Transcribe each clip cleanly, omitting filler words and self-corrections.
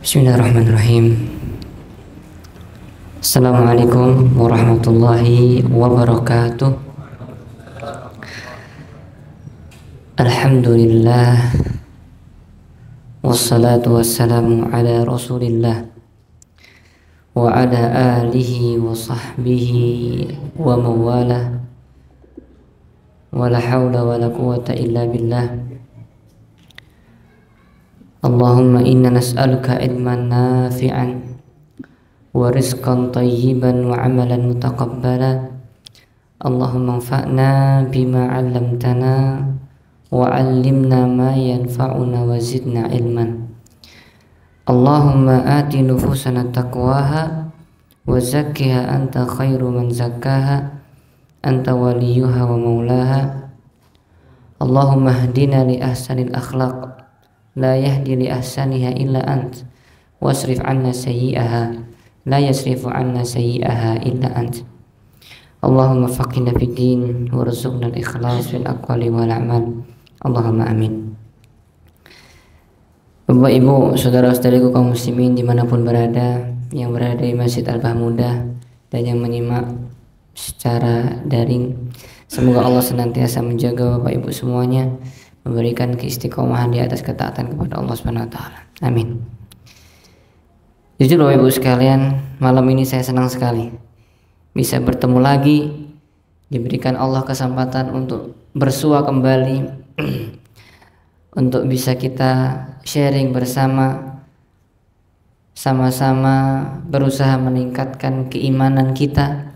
Bismillahirrahmanirrahim. Assalamualaikum warahmatullahi wabarakatuh. Alhamdulillah, wassalatu wassalamu ala rasulillah wa ala alihi wa sahbihi wa mawalah, wa la hawla wa la quwwata illa billah. Allahumma inna nas'aluka ilman nafi'an wa rizqan tayyiban wa amalan mutaqabbala. Allahumma anfa'na bima 'allamtana wa 'allimna ma yanfa'una wa zidna ilman. Allahumma ati nufusana taqwaha wa zakkiha anta khairu man zakkaha anta waliyuha wa maulaha. Allahumma hdina li ahsanil akhlaq la yahdi li ahsaniha illa ant wasrif anna sayyi'aha la yasrifu anna sayyi'aha illa ant. Allahumma faqihna fid din warzuqna al-ikhlas fil aqwali wal a'mal. Allahumma amin. Bapak Ibu, saudara-saudariku kaum muslimin dimanapun berada, yang berada di Masjid Al-Bahmudah dan yang menyimak secara daring, semoga Allah senantiasa menjaga Bapak Ibu semuanya, memberikan keistiqomahan di atas ketaatan kepada Allah Subhanahu wa taala. Amin. Jujur Bapak Ibu sekalian, malam ini saya senang sekali bisa bertemu lagi, diberikan Allah kesempatan untuk bersua kembali untuk bisa kita sharing bersama, sama-sama berusaha meningkatkan keimanan kita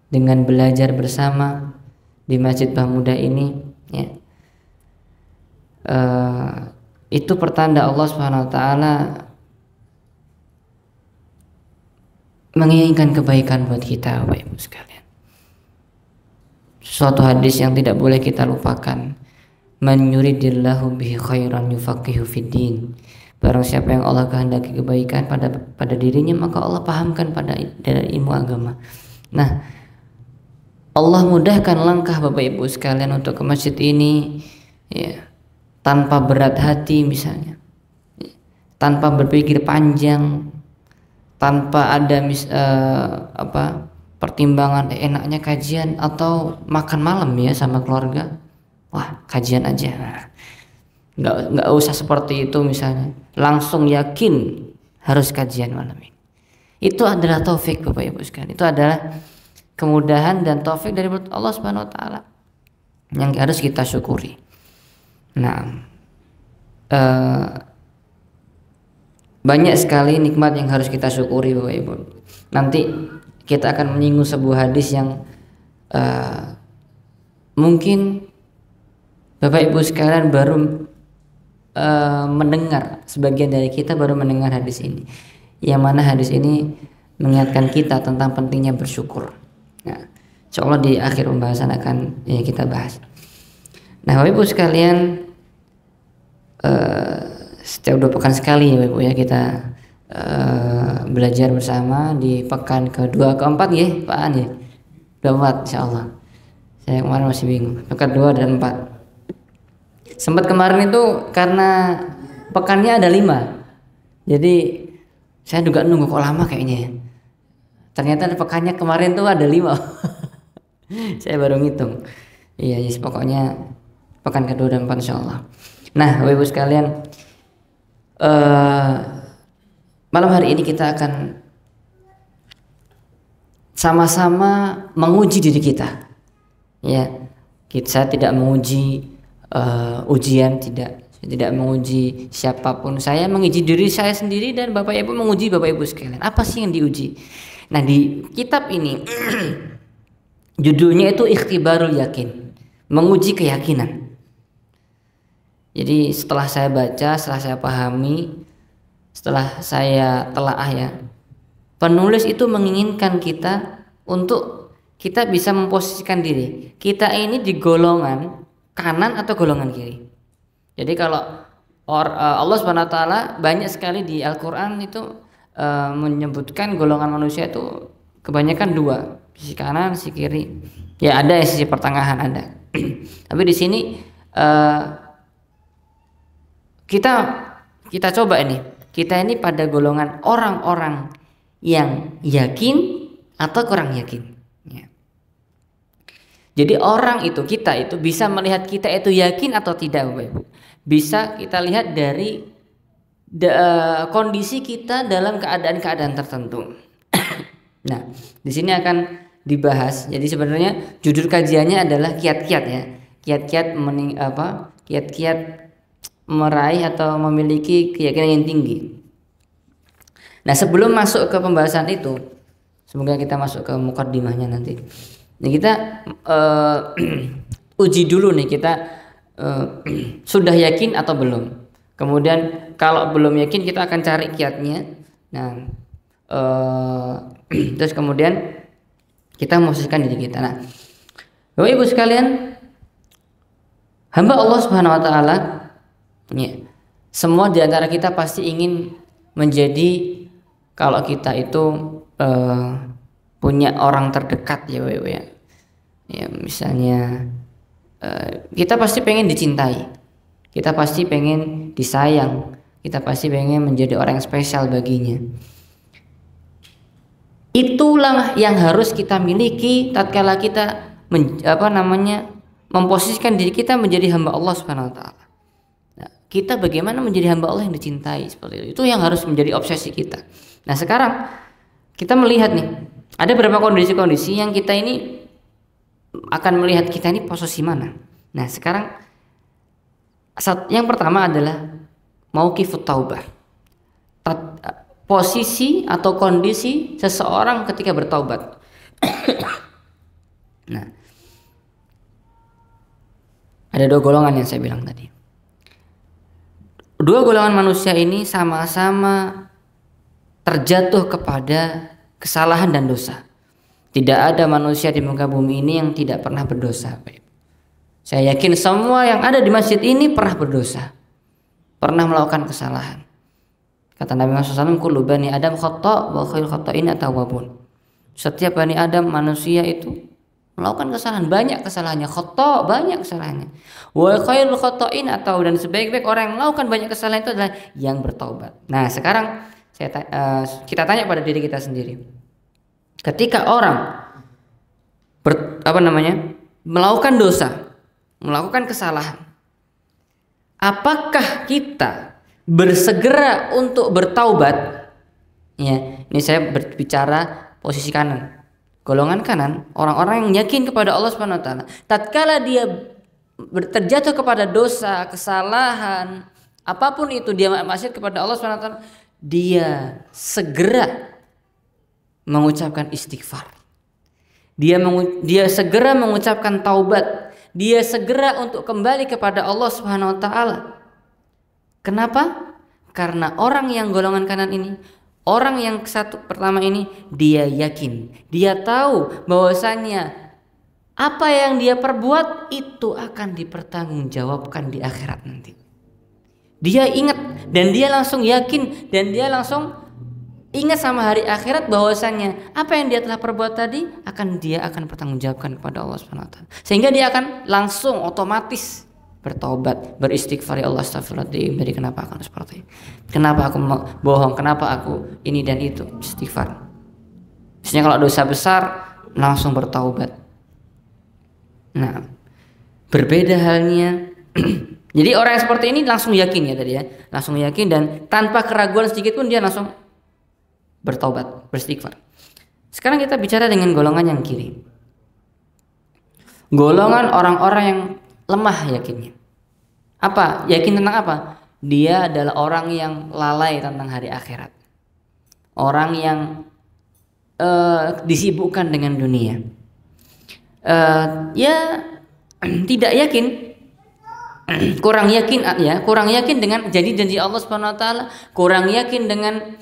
dengan belajar bersama di Masjid Bahmudah ini, ya. Itu pertanda Allah Subhanahu wa taala menginginkan kebaikan buat kita, Bapak Ibu sekalian. Suatu hadis yang tidak boleh kita lupakan, man yuridillahu bihi khairan yufaqihu fiddin. Barang siapa yang Allah kehendaki kebaikan pada dirinya, maka Allah pahamkan pada ilmu agama. Nah, Allah mudahkan langkah Bapak Ibu sekalian untuk ke masjid ini, ya, tanpa berat hati misalnya, tanpa berpikir panjang, tanpa ada pertimbangan enaknya kajian atau makan malam ya sama keluarga. Wah, kajian aja. Nggak usah seperti itu misalnya. Langsung yakin harus kajian malam ini. Itu adalah taufik Bapak Ibu sekalian. Itu adalah kemudahan dan taufik dari Allah Subhanahu wa taala yang harus kita syukuri. Nah, banyak sekali nikmat yang harus kita syukuri Bapak Ibu. Nanti kita akan menyinggung sebuah hadis yang mungkin Bapak Ibu sekalian baru mendengar, sebagian dari kita baru mendengar hadis ini, yang mana hadis ini mengingatkan kita tentang pentingnya bersyukur. Nah, insyaallah di akhir pembahasan akan kita bahas. Nah, Bapak Ibu sekalian, setiap 2 pekan sekali ya Bapak Ibu ya kita belajar bersama di pekan kedua keempat ya Pak An ya, 24 insyaallah. Saya kemarin masih bingung, pekan 2 dan 4. Sempat kemarin itu karena pekannya ada 5, jadi saya juga nunggu kok lama kayaknya ya. Ternyata pekannya kemarin tuh ada 5. Saya baru ngitung. Iya, yes, pokoknya pekan kedua dan 4 insyaallah. Nah, Bapak Ibu sekalian, malam hari ini kita akan sama-sama menguji diri kita. Ya, saya tidak menguji ujian, tidak menguji siapapun. Saya menguji diri saya sendiri dan Bapak Ibu menguji Bapak Ibu sekalian. Apa sih yang diuji? Nah, di kitab ini judulnya itu Ikhtibarul Yakin, menguji keyakinan. Jadi setelah saya baca, setelah saya pahami, setelah saya telaah ya, penulis itu menginginkan kita untuk kita bisa memposisikan diri. Kita ini di golongan kanan atau golongan kiri. Jadi kalau Allah Subhanahu wa taala banyak sekali di Al-Qur'an itu menyebutkan golongan manusia itu kebanyakan dua, sisi kanan, sisi kiri. Ya ada ya sisi pertengahan ada. Tapi di sini kita coba ini. Kita ini pada golongan orang-orang yang yakin atau kurang yakin. Ya. Jadi orang itu, kita itu bisa melihat kita itu yakin atau tidak, Bapak Ibu. Bisa kita lihat dari kondisi kita dalam keadaan-keadaan tertentu. Nah, di sini akan dibahas. Jadi sebenarnya judul kajiannya adalah kiat-kiat ya. Kiat-kiat kiat-kiat meraih atau memiliki keyakinan yang tinggi. Nah, sebelum masuk ke pembahasan itu, semoga kita masuk ke mukaddimahnya nanti. Nah, kita uji dulu nih kita sudah yakin atau belum. Kemudian kalau belum yakin kita akan cari kiatnya. Nah, terus kemudian kita memposisikan diri kita. Nah, Bapak Ibu sekalian, hamba Allah Subhanahu wa taala, ya, semua di antara kita pasti ingin menjadi, kalau kita itu punya orang terdekat ya, Bapak Ibu ya. Ya, misalnya kita pasti pengen dicintai. Kita pasti pengen disayang. Kita pasti pengen menjadi orang yang spesial baginya. Itulah yang harus kita miliki tatkala kita memposisikan diri kita menjadi hamba Allah Subhanahu wa taala. Nah, kita bagaimana menjadi hamba Allah yang dicintai seperti itu. Itu yang harus menjadi obsesi kita. Nah, sekarang kita melihat nih, ada beberapa kondisi-kondisi yang kita ini akan melihat kita ini posisi mana. Nah, sekarang yang pertama adalah mauqifut taubah. Posisi atau kondisi seseorang ketika bertaubat. Nah, ada dua golongan yang saya bilang tadi. Dua golongan manusia ini sama-sama terjatuh kepada kesalahan dan dosa. Tidak ada manusia di muka bumi ini yang tidak pernah berdosa. Saya yakin semua yang ada di masjid ini pernah berdosa, pernah melakukan kesalahan. Kata Nabi Muhammad SAW, kullu bani Adam khata' wa khairul khata'in at-tawwabun. Setiap bani Adam manusia itu melakukan kesalahan, banyak kesalahannya, khata', banyak kesalahannya. Wa khairul khata'in dan sebaik-baik orang yang melakukan banyak kesalahan itu adalah yang bertaubat. Nah, sekarang kita tanya pada diri kita sendiri. Ketika orang melakukan dosa, melakukan kesalahan, apakah kita bersegera untuk bertaubat? Ya, ini saya berbicara posisi kanan, golongan kanan, orang-orang yang yakin kepada Allah Subhanahu wa taala. Tatkala dia terjatuh kepada dosa, kesalahan, apapun itu, dia maksiat kepada Allah Subhanahu wa taala, dia segera mengucapkan istighfar. Dia segera mengucapkan taubat. Dia segera untuk kembali kepada Allah Subhanahu wa taala. Kenapa? Karena orang yang golongan kanan ini, orang yang satu pertama ini, dia yakin, dia tahu bahwasanya apa yang dia perbuat itu akan dipertanggungjawabkan di akhirat nanti. Dia ingat dan dia langsung yakin dan dia langsung ingat sama hari akhirat bahwasanya apa yang dia telah perbuat tadi dia akan bertanggungjawabkan kepada Allah Subhanahu wa taala. Sehingga dia akan langsung otomatis bertobat, beristighfar, ya Allah, astagfirullahaladzim, jadi kenapa aku seperti ini? Kenapa aku bohong? Kenapa aku ini dan itu? Istighfar. Misalnya kalau dosa besar langsung bertaubat. Nah, berbeda halnya. Jadi orang yang seperti ini langsung yakin ya tadi ya, langsung yakin dan tanpa keraguan sedikit pun dia langsung bertaubat, beristighfar. Sekarang kita bicara dengan golongan yang kiri. Golongan orang-orang yang lemah yakinnya. Apa? Yakin tentang apa? Dia adalah orang yang lalai tentang hari akhirat. Orang yang disibukkan dengan dunia. Tidak yakin, kurang yakin dengan janji-janji Allah Subhanahu wa taala, kurang yakin dengan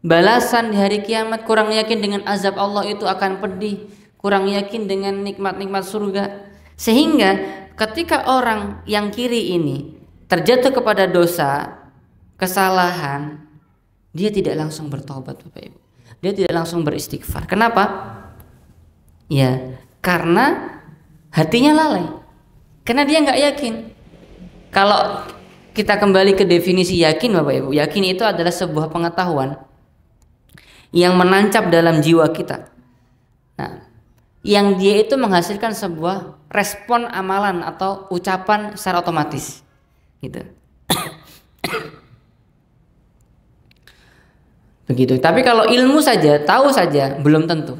balasan di hari kiamat, kurang yakin dengan azab Allah itu akan pedih, kurang yakin dengan nikmat-nikmat surga. Sehingga ketika orang yang kiri ini terjatuh kepada dosa, kesalahan, dia tidak langsung bertobat, Bapak Ibu. Dia tidak langsung beristighfar. Kenapa? Ya, karena hatinya lalai. Karena dia nggak yakin. Kalau kita kembali ke definisi yakin, Bapak Ibu, yakin itu adalah sebuah pengetahuan yang menancap dalam jiwa kita. Nah, yang dia itu menghasilkan sebuah respon amalan atau ucapan secara otomatis, gitu. Begitu. Tapi kalau ilmu saja, tahu saja, belum tentu.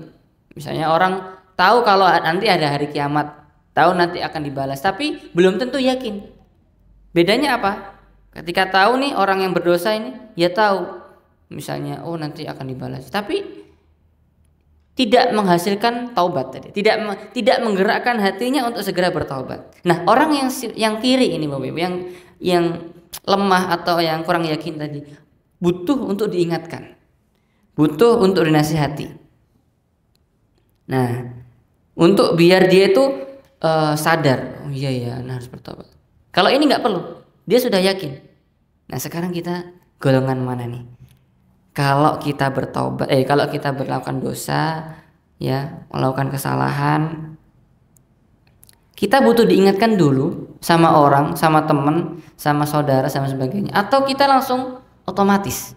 Misalnya orang tahu kalau nanti ada hari kiamat, tahu nanti akan dibalas, tapi belum tentu yakin. Bedanya apa? Ketika tahu nih orang yang berdosa ini, ya tahu, misalnya oh nanti akan dibalas, tapi tidak menghasilkan taubat tadi, tidak menggerakkan hatinya untuk segera bertaubat. Nah, orang yang kiri ini, Bapak Ibu, yang lemah atau yang kurang yakin tadi, butuh untuk diingatkan, butuh untuk dinasihati. Nah, untuk biar dia itu sadar, oh iya nah harus bertobat. Kalau ini nggak perlu, dia sudah yakin. Nah, sekarang kita golongan mana nih? Kalau kita bertobat, kalau kita melakukan dosa, ya, melakukan kesalahan, kita butuh diingatkan dulu sama orang, sama teman, sama saudara, sama sebagainya. Atau kita langsung otomatis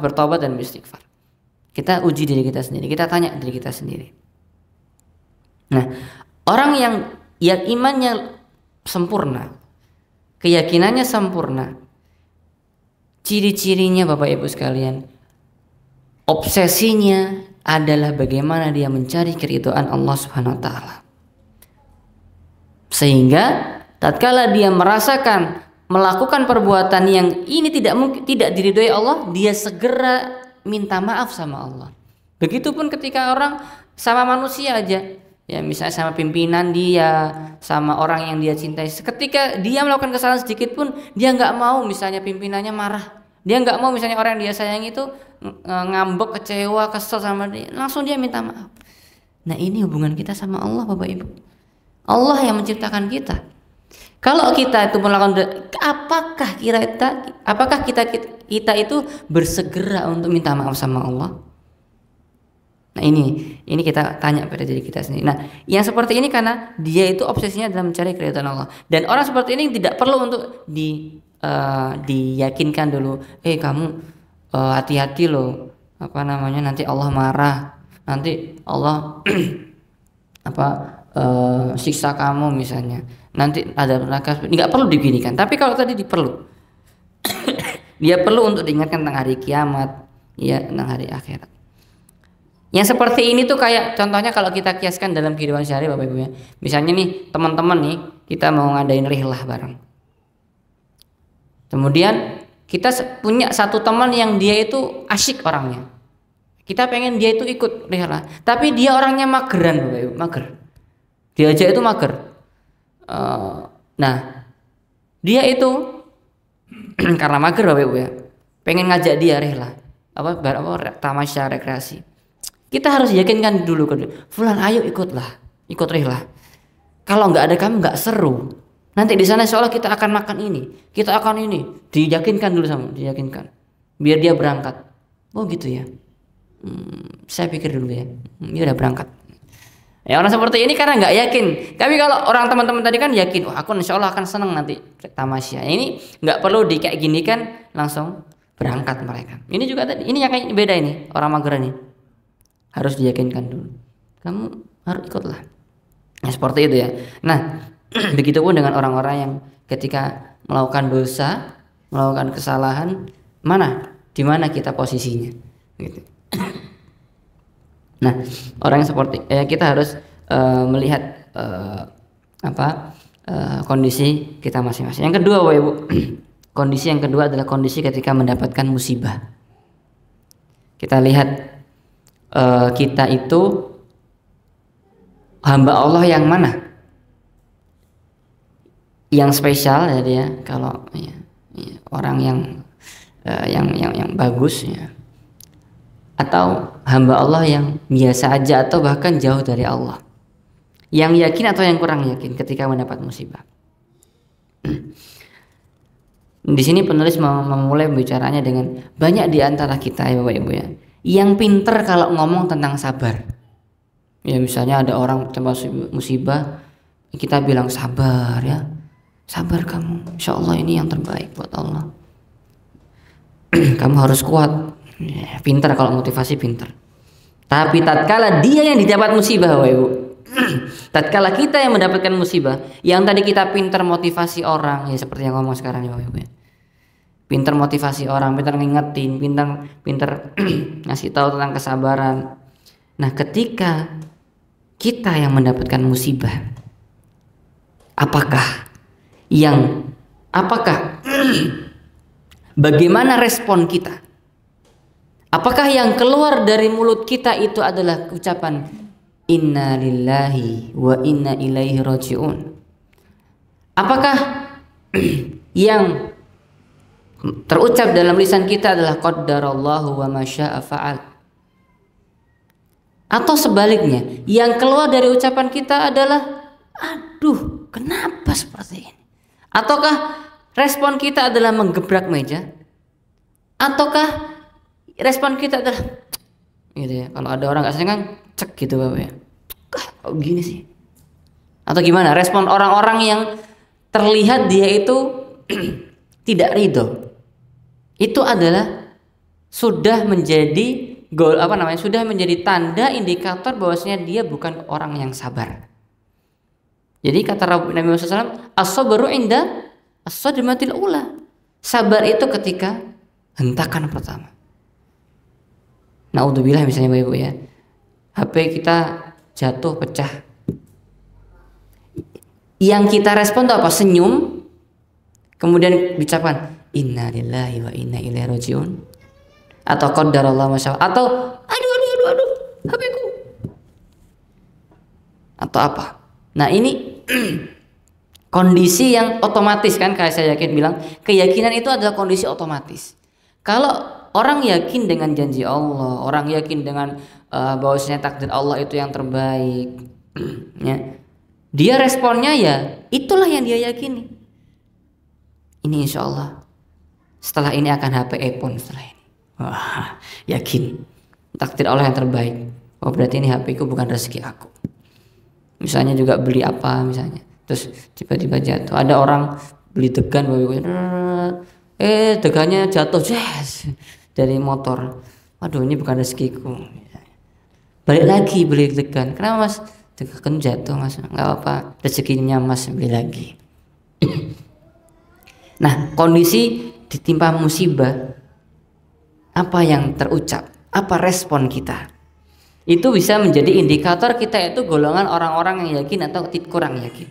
bertobat dan beristighfar. Kita uji diri kita sendiri, kita tanya diri kita sendiri. Nah, orang yang imannya sempurna, keyakinannya sempurna, ciri-cirinya Bapak Ibu sekalian, obsesinya adalah bagaimana dia mencari keridhaan Allah Subhanahu wa taala. Sehingga tatkala dia merasakan melakukan perbuatan yang ini tidak diridhoi Allah, dia segera minta maaf sama Allah. Begitupun ketika orang sama manusia aja, ya misalnya sama pimpinan dia, sama orang yang dia cintai, ketika dia melakukan kesalahan sedikit pun dia nggak mau misalnya pimpinannya marah, dia nggak mau misalnya orang yang dia sayangi itu ngambek, kecewa, kesel sama dia, langsung dia minta maaf. Nah, ini hubungan kita sama Allah, Bapak Ibu. Allah yang menciptakan kita. Kalau kita itu melakukan, apakah kita itu bersegera untuk minta maaf sama Allah? Nah, ini kita tanya pada diri kita sendiri. Nah, yang seperti ini karena dia itu obsesinya dalam mencari keridhaan Allah. Dan orang seperti ini tidak perlu untuk diyakinkan dulu, kamu hati-hati loh, nanti Allah marah, nanti Allah siksa kamu misalnya, nanti ada neraka. Nggak perlu diginikan. Tapi kalau tadi dia perlu untuk diingatkan tentang hari kiamat, ya, tentang hari akhirat. Yang seperti ini tuh kayak contohnya kalau kita kiaskan dalam kehidupan sehari, Bapak Ibu ya. Misalnya nih teman-teman nih, kita mau ngadain rihlah bareng. Kemudian kita punya satu teman yang dia itu asyik orangnya. Kita pengen dia itu ikut rihlah, tapi dia orangnya mageran, Bapak Ibu, mager. Diajak itu mager. Nah, dia itu karena mager, Bapak Ibu ya, pengen ngajak dia rihlah, tamasya rekreasi. Kita harus yakinkan dulu ke dia, Fulan, ayo ikut rihlah. Kalau nggak ada kamu nggak seru. Nanti di sana seolah kita akan makan ini, kita akan ini. Diyakinkan dulu biar dia berangkat. Oh gitu ya. Saya pikir dulu ya. Dia udah berangkat. Ya, orang seperti ini karena nggak yakin. Tapi kalau orang teman-teman tadi kan yakin, aku insya Allah akan senang nanti tamasya. Ini nggak perlu kayak gini kan, langsung berangkat mereka. Ini juga tadi, ini yang kayak beda ini orang mager ini. Harus diyakinkan dulu, kamu harus ikutlah. Nah, seperti itu ya. Nah, begitupun dengan orang-orang yang ketika melakukan dosa, melakukan kesalahan, di mana kita posisinya, gitu. Nah, orang yang seperti kita harus melihat kondisi kita masing-masing. Yang kedua, Bapak Ibu, kondisi yang kedua adalah kondisi ketika mendapatkan musibah. Kita lihat kita itu hamba Allah yang mana? Yang spesial ya dia. Kalau orang yang yang bagus ya. Atau hamba Allah yang biasa aja atau bahkan jauh dari Allah. Yang yakin atau yang kurang yakin ketika mendapat musibah. Di sini penulis memulai bicaranya dengan banyak di antara kita ya Bapak Ibu ya, yang pinter kalau ngomong tentang sabar. Ya misalnya ada orang terkena musibah, kita bilang sabar ya, sabar kamu, insya Allah ini yang terbaik buat Allah. Kamu harus kuat. Ya, pinter kalau motivasi pinter. Tapi tatkala dia yang didapat musibah Bapak Ibu, tatkala kita yang mendapatkan musibah, yang tadi kita pinter motivasi orang, ya seperti yang ngomong sekarang ya Bapak Ibu ya. Pinter motivasi orang, pinter ngingetin, pinter ngasih tahu tentang kesabaran. Nah, ketika kita yang mendapatkan musibah, apakah bagaimana respon kita? Apakah yang keluar dari mulut kita itu adalah ucapan inna lillahi wa inna ilaihi raji'un? Apakah yang terucap dalam lisan kita adalah qaddarallahu wa ma syaa fa'al? Atau sebaliknya, yang keluar dari ucapan kita adalah aduh, kenapa seperti ini? Ataukah respon kita adalah menggebrak meja? Ataukah respon kita adalah gitu ya, kalau ada orang gak senang cek gitu Bapak ya, kok gini sih? Atau gimana respon orang-orang yang terlihat dia itu tidak ridho? Itu adalah sudah menjadi sudah menjadi tanda indikator bahwasanya dia bukan orang yang sabar. Jadi kata Nabi Muhammad SAW, as-sabru inda as-sadmatil ula. Sabar itu ketika hentakan pertama. Naudzubillah misalnya Bapak Ibu ya, HP kita jatuh pecah, yang kita respon itu apa? Senyum, kemudian diucapkan inna lillahi wa inna ilaihi rajiun, atau qadarallahu ma syaa, atau aduh HP-ku, atau apa? Nah ini kondisi yang otomatis kan, kayak saya yakin bilang, keyakinan itu adalah kondisi otomatis. Kalau orang yakin dengan janji Allah, orang yakin dengan bahwasanya takdir Allah itu yang terbaik, ya, dia responnya ya itulah yang dia yakini. Ini insya Allah setelah ini akan HP iPhone setelah ini. Wah, yakin takdir Allah yang terbaik. Oh berarti ini HP ku bukan rezeki aku. Misalnya juga beli apa misalnya, terus tiba-tiba jatuh. Ada orang beli degan, degannya jatuh dari motor. Waduh ini bukan rezekiku. Balik lagi beli degan. Kenapa mas? Degan jatuh mas. Nggak apa-apa, rezekinya mas, beli lagi. Nah kondisi ditimpa musibah, apa yang terucap, apa respon kita, itu bisa menjadi indikator kita itu golongan orang-orang yang yakin atau kurang yakin.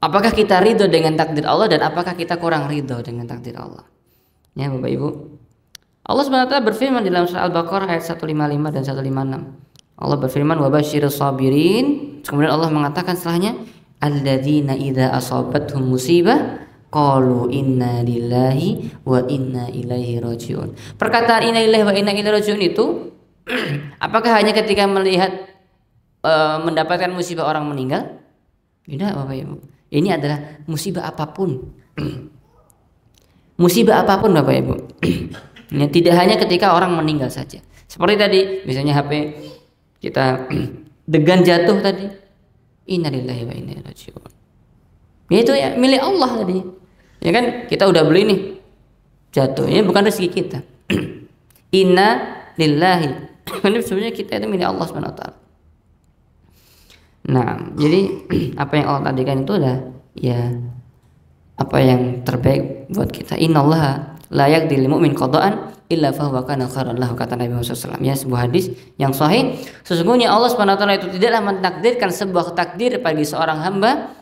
Apakah kita ridho dengan takdir Allah dan apakah kita kurang ridho dengan takdir Allah? Ya Bapak Ibu, Allah SWT berfirman di dalam surah Al-Baqarah ayat 155 dan 156. Allah berfirman wa basyirus sabirin. Kemudian Allah mengatakan setelahnya, alladzina idza asabathum musibah qalu inna lillahi wa inna ilaihi rajiun. Perkataan inna lillahi wa inna ilaihi rajiun itu apakah hanya ketika melihat mendapatkan musibah orang meninggal? Tidak Bapak Ibu. Ini adalah musibah apapun. Musibah apapun Bapak Ibu. Ya, tidak hanya ketika orang meninggal saja. Seperti tadi misalnya HP kita degan jatuh tadi. Inna lillahi wa inna ilaihi rajiun. Ya itu ya milik Allah tadi. Ya kan kita udah beli nih, jatuh, ini bukan rezeki kita. Inna lillahi. Ini sebenarnya kita itu milik Allah SWT. Nah, jadi apa yang Allah tadikan itu adalah ya apa yang terbaik buat kita. Innallaha la yaqdil mu'min qada'an illa fahuwa kana khairan lahu, kata Nabi Muhammad SAW. Ya sebuah hadis yang sahih, sesungguhnya Allah SWT itu tidaklah mentakdirkan sebuah takdir bagi seorang hamba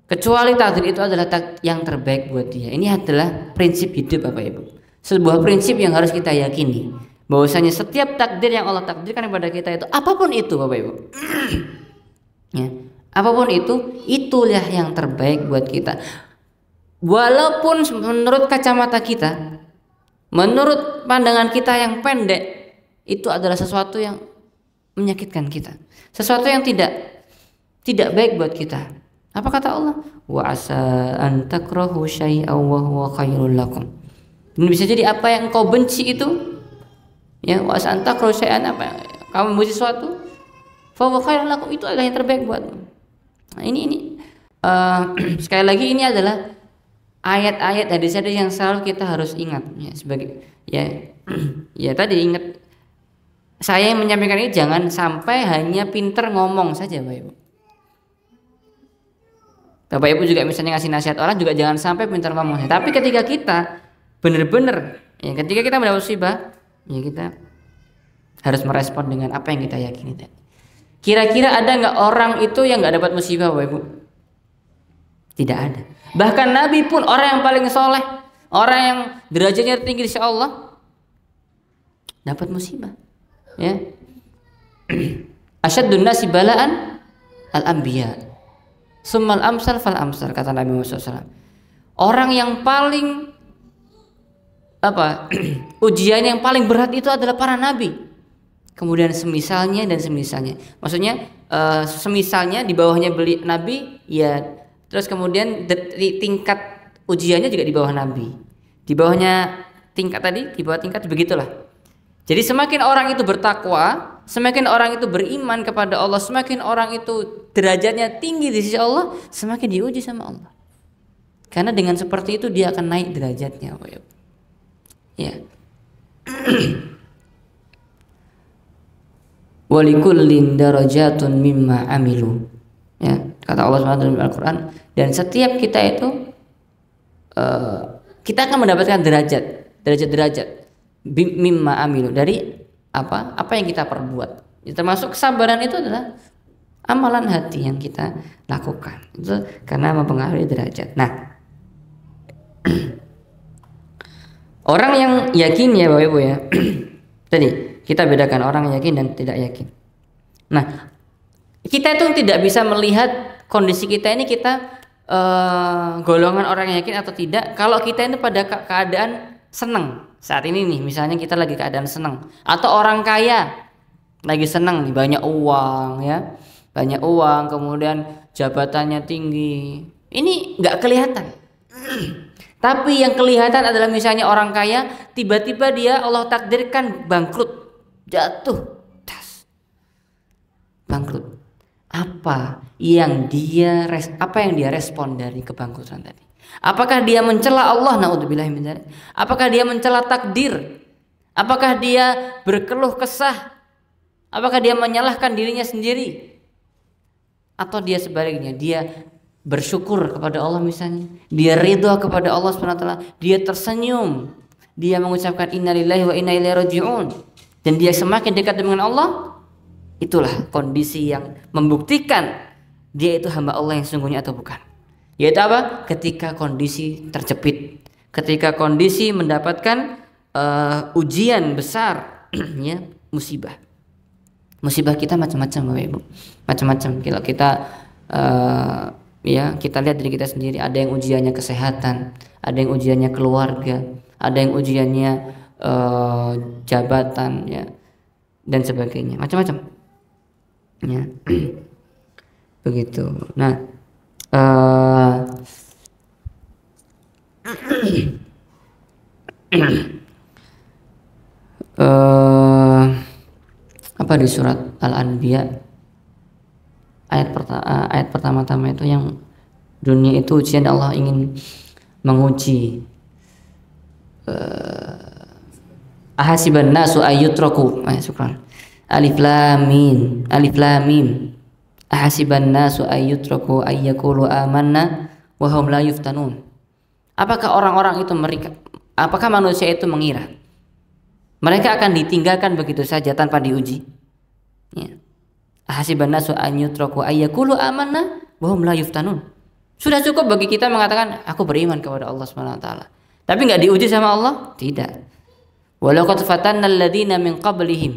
kecuali takdir itu adalah yang terbaik buat dia. Ini adalah prinsip hidup Bapak Ibu. Sebuah prinsip yang harus kita yakini, bahwasanya setiap takdir yang Allah takdirkan kepada kita itu apapun itu Bapak Ibu. Ya, apapun itu, itulah yang terbaik buat kita. walaupun menurut kacamata kita, menurut pandangan kita yang pendek, itu adalah sesuatu yang menyakitkan kita, sesuatu yang tidak baik buat kita. Apa kata Allah? Wa asa an takrahu syai'aw wa huwa khairul lakum. Ini bisa jadi apa yang kau benci itu, ya, wa asa an takrahu syai'an, apa kamu benci sesuatu, fa huwa khairul lakum, itu adalah yang terbaik buatmu. Nah, ini sekali lagi ini adalah ayat-ayat hadis-hadis yang selalu kita harus ingat, ya, sebagai ya tadi ingat, saya yang menyampaikan ini jangan sampai hanya pinter ngomong saja, Bapak Ibu. Bapak Ibu juga misalnya ngasih nasihat orang juga jangan sampai pintar ngomongnya. Tapi ketika kita benar-benar, ya, ketika kita mendapat musibah, ya kita harus merespon dengan apa yang kita yakini. Kira-kira ada nggak orang itu yang nggak dapat musibah, Bapak Ibu? Tidak ada. Bahkan Nabi pun, orang yang paling soleh, orang yang derajatnya tinggi insya Allah, dapat musibah. Ya. Asyaddun nasi balaan al-anbiya. Summal amsal fal amsal, kata Nabi Muhammad SAW. Orang yang paling ujian yang paling berat itu adalah para nabi. Kemudian semisalnya dan semisalnya. Maksudnya semisalnya di bawahnya nabi, ya. Terus kemudian tingkat ujiannya juga di bawah nabi. Di bawahnya tingkat tadi, di bawah tingkat begitulah. Jadi semakin orang itu bertakwa, semakin orang itu beriman kepada Allah, semakin orang itu derajatnya tinggi di sisi Allah, semakin diuji sama Allah. Karena dengan seperti itu dia akan naik derajatnya, ya. Walikullin darajatun mimma amilu. Ya, kata Allah SWT dalam Al-Qur'an, dan setiap kita itu kita akan mendapatkan derajat mimma amilu, dari apa yang kita perbuat. Termasuk kesabaran itu adalah amalan hati yang kita lakukan. Itu karena mempengaruhi derajat. Nah, orang yang yakin, ya Bapak Ibu, ya. Tadi kita bedakan orang yakin dan tidak yakin. Nah, kita itu tidak bisa melihat kondisi kita ini, kita golongan orang yang yakin atau tidak, kalau kita ini pada keadaan senang. Saat ini nih, misalnya kita lagi keadaan senang, atau orang kaya lagi senang nih, banyak uang, ya, banyak uang, kemudian jabatannya tinggi. Ini nggak kelihatan. Tapi yang kelihatan adalah misalnya orang kaya, tiba-tiba dia Allah takdirkan bangkrut, jatuh, bangkrut. Apa yang dia respon dari kebangkrutan tadi? Apakah dia mencela Allah? Naudzubillah min dzalik. Apakah dia mencela takdir? Apakah dia berkeluh kesah? Apakah dia menyalahkan dirinya sendiri? Atau dia sebaliknya, dia bersyukur kepada Allah misalnya, dia ridha kepada Allah SWT, dia tersenyum, dia mengucapkan innalillahi wa inna ilaihi raji'un, dan dia semakin dekat dengan Allah. Itulah kondisi yang membuktikan dia itu hamba Allah yang sungguhnya atau bukan. Yaitu apa? Ketika kondisi terjepit, ketika kondisi mendapatkan ujian besar, ya, musibah. Musibah kita macam-macam, Bapak Ibu, macam-macam. Kalau kita ya, kita lihat diri kita sendiri, ada yang ujiannya kesehatan, ada yang ujiannya keluarga, ada yang ujiannya jabatan, ya, dan sebagainya, macam-macam, ya. Begitu. Nah, apa di surat Al-Anbiya ayat pertama-tama itu, yang dunia itu ujian, Allah ingin menguji. Ahasiban nasu ayyutraku, syukran. Alif lam mim. Ahasiban nasu ayyutraku ayyaqulu amanna wa hum la yuftanun. Apakah orang-orang itu apakah manusia itu mengira mereka akan ditinggalkan begitu saja tanpa diuji? Ya. Ahasiban nasu ayyutraku ayyaqulu amanna wa hum la yuftanun. Sudah cukup bagi kita mengatakan aku beriman kepada Allah Subhanahu wa taala, tapi enggak diuji sama Allah? Tidak. Walaqad fatanna alladziina min qablihim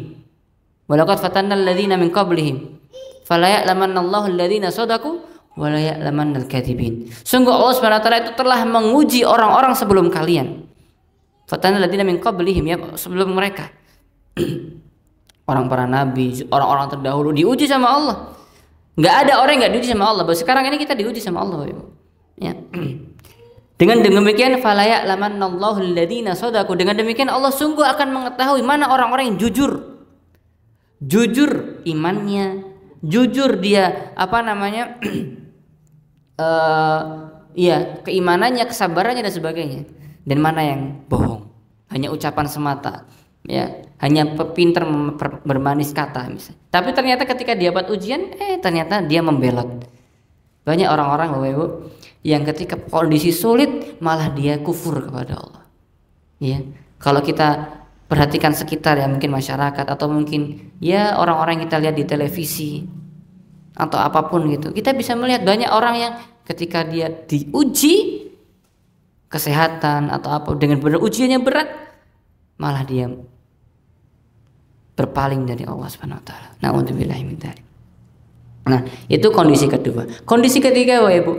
fala ya'lamanna Allahu alladziina shadaqu wa la ya'lamannal kadhibin. Sungguh Allah Subhanahu wa taala itu telah menguji orang-orang sebelum kalian. Fatana alladziina min qablihim, ya, sebelum mereka. Orang para nabi, orang-orang terdahulu diuji sama Allah. Nggak ada orang yang nggak diuji sama Allah. Bahwa sekarang ini kita diuji sama Allah, Ibu. Ya. Dengan demikian fala ya'lamannallahu alladziina shadaqu. Dengan demikian Allah sungguh akan mengetahui mana orang-orang yang jujur. Jujur imannya, jujur dia ya, keimanannya, kesabarannya dan sebagainya. Dan mana yang bohong, hanya ucapan semata, ya, hanya pintar bermanis kata misalnya. Tapi ternyata ketika dia dapat ujian, ternyata dia membelot. Banyak orang-orang Bapak Ibu yang ketika kondisi sulit malah dia kufur kepada Allah. Ya, kalau kita perhatikan sekitar, ya, mungkin masyarakat atau mungkin ya orang-orang yang kita lihat di televisi atau apapun gitu, kita bisa melihat banyak orang yang ketika dia diuji kesehatan atau apa dengan ujian yang berat, malah dia berpaling dari Allah Subhanahu wa taala. Na'udzubillahi min dzalik. Nah, itu kondisi kedua. Kondisi ketiga, Bapak Ibu,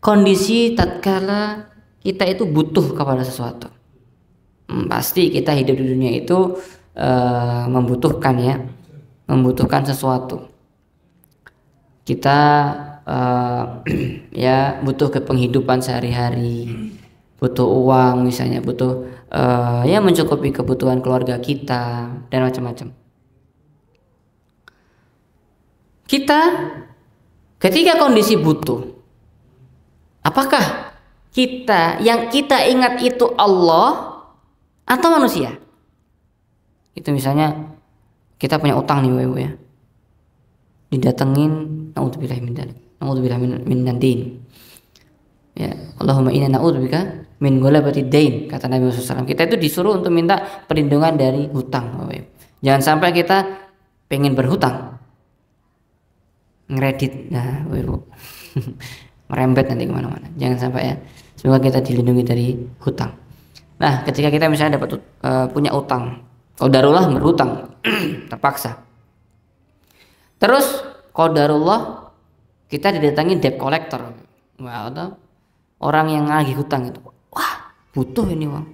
kondisi tatkala kita itu butuh kepada sesuatu. Pasti kita hidup di dunia itu membutuhkan sesuatu. Kita ya butuh ke penghidupan sehari-hari, butuh uang misalnya, butuh ya mencukupi kebutuhan keluarga kita dan macam-macam. Kita ketika kondisi butuh, apakah yang kita ingat itu Allah atau manusia? Itu misalnya kita punya utang nih, Ibu, ya. Didatengin, naudzubillahi min dzalik, naudzubillahi min nadin. Ya, Allahumma inna na'udzubika min ghalabatid dain, kata Nabi SAW. Kita itu disuruh untuk minta perlindungan dari hutang, Bapak Ibu. Jangan sampai kita pengen berhutang, ngeredit, nah Bapak Ibu, merembet nanti kemana-mana. Jangan sampai, ya. Semoga kita dilindungi dari hutang. Nah, ketika kita misalnya dapat punya utang, qadarullah berhutang, terpaksa. Terus qadarullah kita didatangi debt collector, atau orang yang nagih hutang itu. Wah, butuh ini uang.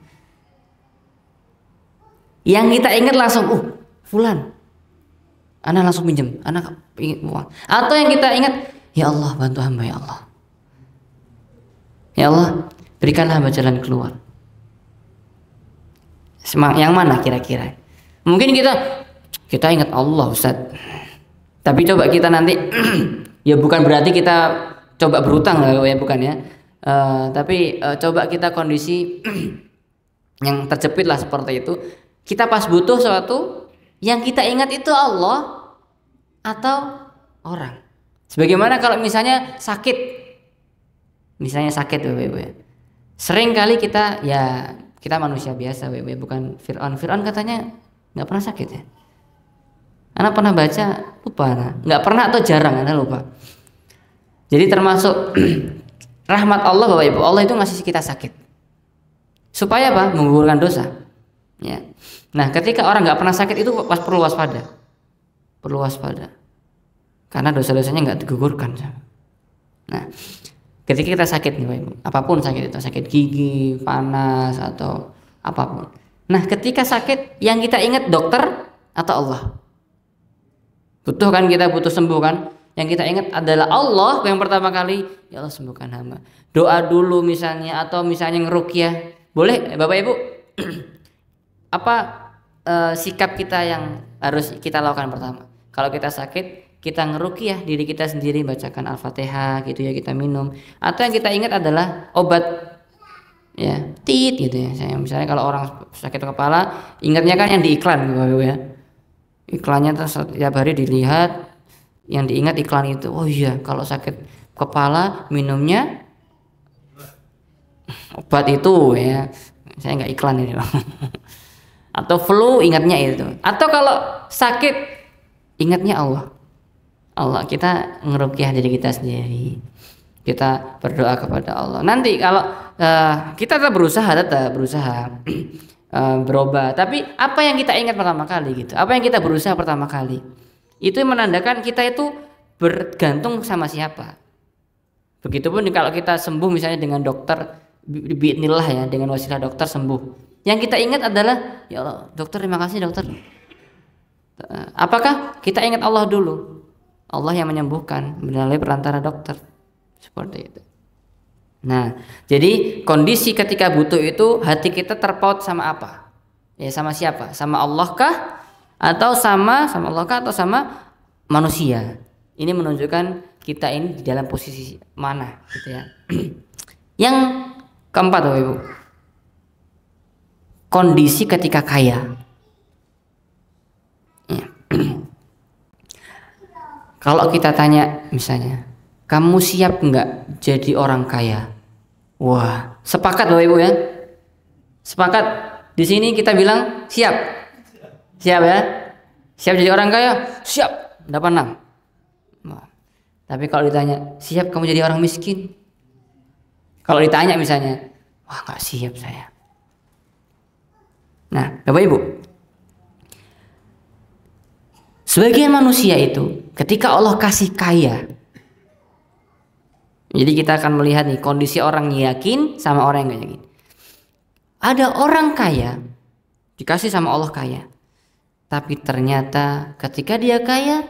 Yang kita ingat langsung, fulan, anak langsung pinjam, anak ingin uang. Atau yang kita ingat, ya Allah bantu hamba, ya Allah. Ya Allah, berikanlah hamba jalan keluar. Yang mana kira-kira? Mungkin kita ingat Allah, Ustaz. Tapi coba kita nanti ya bukan berarti kita coba berutang, ya, bukan, ya. Tapi coba kita kondisi yang terjepit lah seperti itu. Kita pas butuh sesuatu, yang kita ingat itu Allah atau orang. Sebagaimana kalau misalnya sakit, Bapak-Ibu, ya. Sering kali kita manusia biasa, Bapak-Ibu, bukan Fir'aun. Fir'aun katanya nggak pernah sakit, ya. Anak pernah baca, lupa, nggak pernah atau jarang, Anda lupa. Jadi termasuk rahmat Allah, Bapak Ibu, Allah itu ngasih kita sakit supaya apa? Menggugurkan dosa, ya. Nah, ketika orang nggak pernah sakit itu perlu waspada, karena dosa-dosanya nggak digugurkan. Nah, ketika kita sakit nih, Bapak Ibu, apapun sakit itu, sakit gigi, panas atau apapun. Nah, ketika sakit yang kita ingat dokter atau Allah? Butuh kan, kita butuh sembuh kan? Yang kita ingat adalah Allah yang pertama kali, ya Allah sembuhkan hamba. Doa dulu misalnya, atau misalnya ngeruqyah. Boleh Bapak Ibu? Apa sikap kita yang harus kita lakukan pertama? Kalau kita sakit, kita ngeruqyah diri kita sendiri, bacakan Al-Fatihah gitu, ya, kita minum. Atau yang kita ingat adalah obat, ya, gitu, ya. Misalnya kalau orang sakit kepala, ingatnya kan yang di iklan, Bapak Ibu, ya. Iklannya terus tiap hari dilihat, yang diingat iklan itu. Oh iya, kalau sakit kepala minumnya obat itu, ya. Saya nggak iklan ini. Atau flu ingatnya itu. Atau kalau sakit ingatnya Allah. Kita ngeruqyah diri kita sendiri. Kita berdoa kepada Allah. Nanti kalau kita tetap berusaha berobat, tapi apa yang kita ingat pertama kali gitu, apa yang kita berusaha pertama kali, itu menandakan kita itu bergantung sama siapa. Begitupun kalau kita sembuh misalnya dengan dokter, biidznillah ya, dengan wasilah dokter sembuh. Yang kita ingat adalah, ya Allah, dokter terima kasih dokter. Apakah kita ingat Allah dulu? Allah yang menyembuhkan melalui perantara dokter. Seperti itu. Nah, jadi kondisi ketika butuh itu hati kita terpaut sama apa? Ya sama siapa? Sama Allah kah? Atau sama Allah kah? Atau sama manusia? Ini menunjukkan kita ini di dalam posisi mana, gitu ya. Yang keempat, Bapak Ibu, kondisi ketika kaya. Ya. Kalau kita tanya misalnya, kamu siap nggak jadi orang kaya? Wah, sepakat Bapak Ibu ya? Sepakat. Di sini kita bilang siap. Siap ya? Siap jadi orang kaya? Siap. 86. Wah. Tapi kalau ditanya, siap kamu jadi orang miskin? Kalau ditanya misalnya, wah nggak siap saya. Nah, Bapak Ibu, sebagian manusia itu ketika Allah kasih kaya, jadi kita akan melihat nih kondisi orang yakin sama orang yang gak yakin. Ada orang kaya dikasih sama Allah kaya, tapi ternyata ketika dia kaya,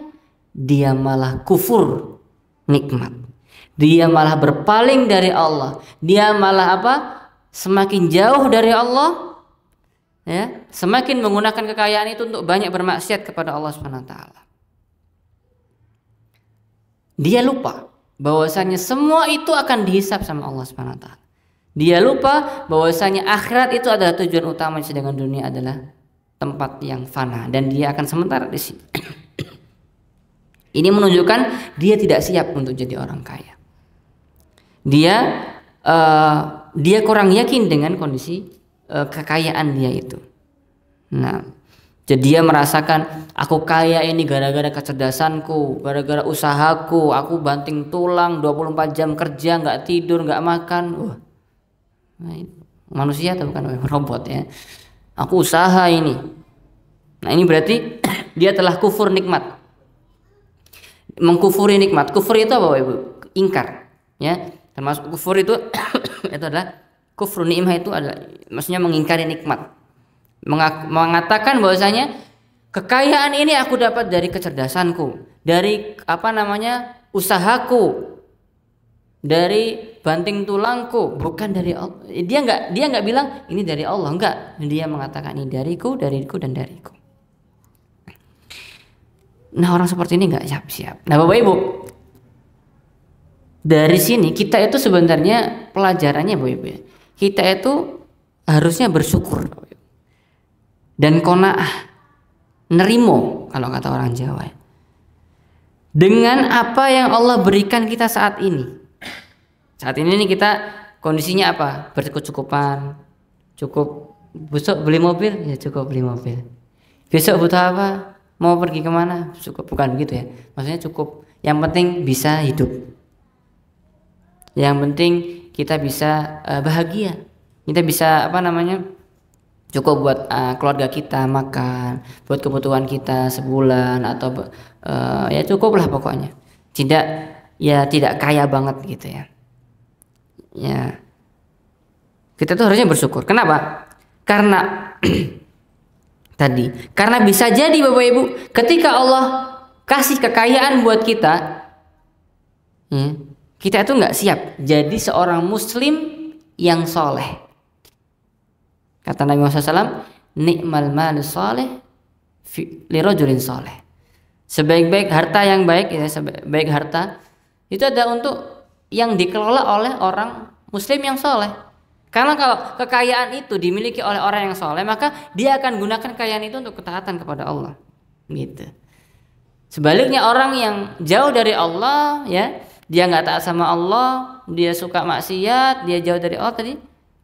dia malah kufur nikmat. Dia malah berpaling dari Allah. Dia malah apa? Semakin jauh dari Allah, ya, semakin menggunakan kekayaan itu untuk banyak bermaksiat kepada Allah SWT. Dia lupa bahwasanya semua itu akan dihisab sama Allah SWT. Dia lupa bahwasanya akhirat itu adalah tujuan utama, sedangkan dunia adalah tempat yang fana dan dia akan sementara di sini. Ini menunjukkan dia tidak siap untuk jadi orang kaya. Dia kurang yakin dengan kondisi kekayaan dia itu. Nah, jadi dia merasakan aku kaya ini gara-gara kecerdasanku, gara-gara usahaku, aku banting tulang 24 jam kerja, nggak tidur, nggak makan. Wah, manusia atau bukan robot ya? Aku usaha ini. Nah ini berarti dia telah kufur nikmat, mengkufuri nikmat. Kufur itu apa Bapak Ibu? Ingkar, ya. Termasuk kufur itu itu adalah kufur nikmah, itu adalah maksudnya mengingkari nikmat. Mengatakan bahwasanya kekayaan ini aku dapat dari kecerdasanku, dari usahaku, dari banting tulangku, bukan dari Allah. Dia nggak bilang ini dari Allah, enggak. Dia mengatakan ini dariku dan dariku. Nah orang seperti ini nggak siap. Nah Bapak Ibu, dari sini kita itu sebenarnya pelajarannya Bapak Ibu, kita itu harusnya bersyukur dan qanaah, nerimo kalau kata orang Jawa, dengan apa yang Allah berikan kita saat ini. Saat ini nih kita kondisinya apa? Berkecukupan, cukup. Besok beli mobil, ya cukup beli mobil. Besok butuh apa? Mau pergi kemana? Cukup. Bukan begitu ya. Maksudnya cukup. Yang penting bisa hidup. Yang penting kita bisa bahagia. Kita bisa cukup buat keluarga kita makan, buat kebutuhan kita sebulan atau ya cukup lah pokoknya. Tidak kaya banget gitu ya. Ya, kita tuh harusnya bersyukur. Kenapa? Karena karena bisa jadi Bapak Ibu, ketika Allah kasih kekayaan buat kita, ya, kita itu nggak siap jadi seorang Muslim yang soleh. Kata Nabi Muhammad SAW, nikmal mal soleh li rajulin soleh. Sebaik-baik harta yang baik, ya, sebaik harta itu ada untuk yang dikelola oleh orang Muslim yang soleh. Karena kalau kekayaan itu dimiliki oleh orang yang soleh, maka dia akan gunakan kekayaan itu untuk ketaatan kepada Allah. Gitu. Sebaliknya orang yang jauh dari Allah, ya, dia nggak taat sama Allah, dia suka maksiat, dia jauh dari Allah tadi,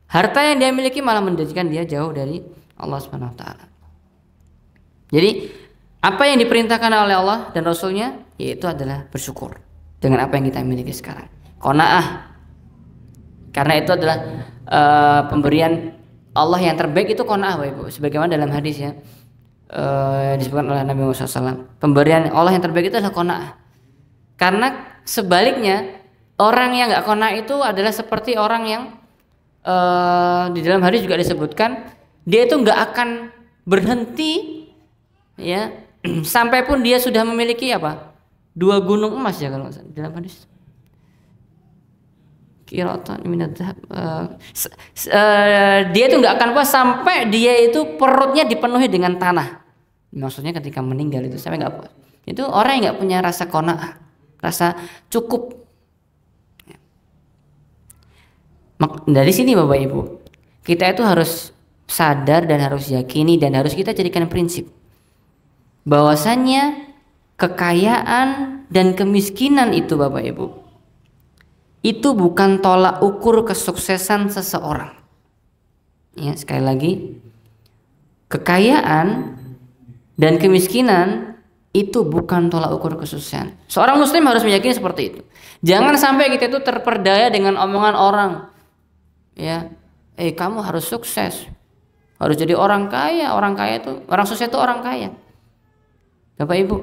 harta yang dia miliki malah menjadikan dia jauh dari Allah Subhanahu Wa Taala. Jadi apa yang diperintahkan oleh Allah dan Rasulnya, yaitu adalah bersyukur dengan apa yang kita miliki sekarang. Qanaah, karena itu adalah pemberian Allah yang terbaik, itu qanaah Bapak Ibu. Sebagaimana dalam hadis ya disebutkan oleh Nabi Muhammad SAW, pemberian Allah yang terbaik itu adalah qanaah. Karena sebaliknya Orang yang nggak qanaah itu adalah seperti orang yang di dalam hadis juga disebutkan dia itu nggak akan berhenti ya sampai pun dia sudah memiliki apa 2 gunung emas ya kalau dalam hadis qiratan minadz dzahab. Dia itu nggak akan puas sampai dia itu perutnya dipenuhi dengan tanah. Maksudnya ketika meninggal itu sampai nggak puas. Itu orang yang nggak punya rasa qanaah, rasa cukup. Dari sini Bapak Ibu, kita itu harus sadar dan harus yakini dan harus kita jadikan prinsip bahwasannya kekayaan dan kemiskinan itu Bapak Ibu itu bukan tolak ukur kesuksesan seseorang. Ya, sekali lagi, kekayaan dan kemiskinan itu bukan tolak ukur kesuksesan. Seorang muslim harus meyakini seperti itu. Jangan sampai kita itu terperdaya dengan omongan orang. Ya, kamu harus sukses. Harus jadi orang kaya. Orang kaya itu, orang sukses itu orang kaya. Bapak Ibu,